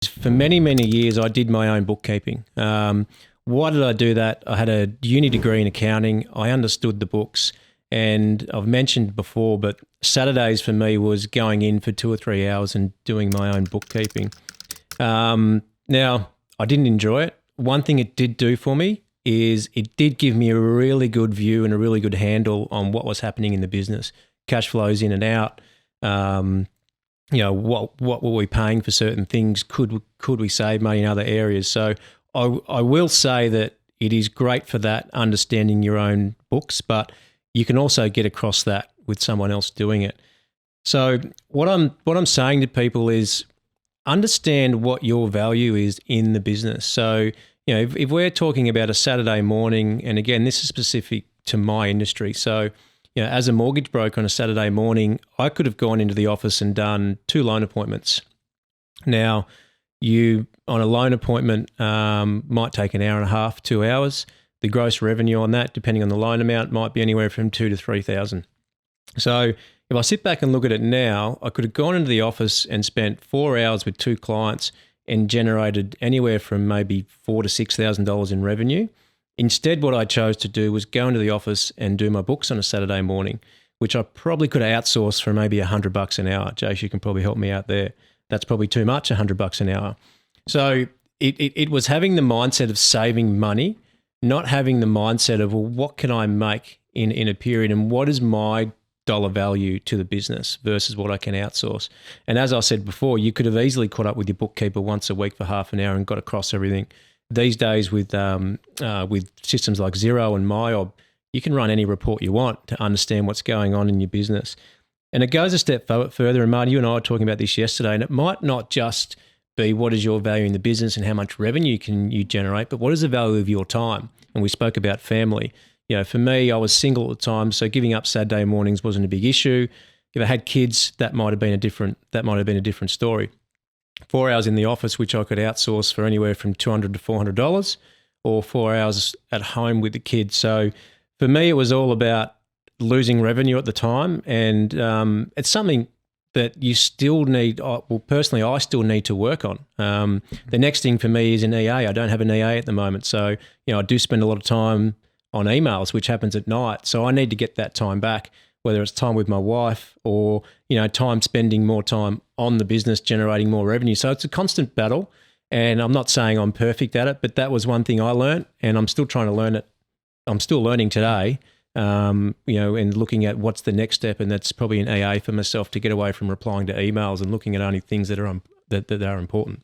For many, many years, I did my own bookkeeping. Why did I do that? I had a uni degree in accounting. I understood the books. And I've mentioned before, but Saturdays for me was going in for 2 or 3 hours and doing my own bookkeeping. Now, I didn't enjoy it. One thing it did do for me is it did give me a really good view and a really good handle on what was happening in the business, cash flows in and out. What were we paying for certain things? Could we save money in other areas? So I will say that it is great for that, understanding your own books, but you can also get across that with someone else doing it. So what I'm saying to people is understand what your value is in the business. So, if we're talking about a Saturday morning, and again, this is specific to my industry. So, as a mortgage broker on a Saturday morning, I could have gone into the office and done 2 loan appointments. Now, you on a loan appointment might take an hour and a half, 2 hours. The gross revenue on that, depending on the loan amount, might be anywhere from $2,000 to $3,000. So if I sit back and look at it now, I could have gone into the office and spent 4 hours with 2 clients and generated anywhere from maybe $4,000 to $6,000 in revenue. Instead, what I chose to do was go into the office and do my books on a Saturday morning, which I probably could have outsourced for maybe $100 an hour. Jace, you can probably help me out there. That's probably too much, $100 an hour. So it was having the mindset of saving money, not having the mindset of, well, what can I make in a period and what is my dollar value to the business versus what I can outsource. And as I said before, you could have easily caught up with your bookkeeper once a week for half an hour and got across everything. These days with systems like Xero and MyOb, you can run any report you want to understand what's going on in your business. And it goes a step further, and Marty, you and I were talking about this yesterday, and it might not just be what is your value in the business and how much revenue can you generate, but what is the value of your time? And we spoke about family. For me, I was single at the time, so giving up Saturday mornings wasn't a big issue. If I had kids, that might have been a different story. 4 hours in the office, which I could outsource for anywhere from $200 to $400, or 4 hours at home with the kids. So for me, it was all about losing revenue at the time, and it's something that you still need. Well, personally, I still need to work on. The next thing for me is an EA. I don't have an EA at the moment, so I do spend a lot of time on emails, which happens at night. So I need to get that time back, whether it's time with my wife or, time spending more time on the business, generating more revenue. So it's a constant battle, and I'm not saying I'm perfect at it, but that was one thing I learned, and I'm still trying to learn it. I'm still learning today, and looking at what's the next step, and that's probably an AA for myself to get away from replying to emails and looking at only things that are important.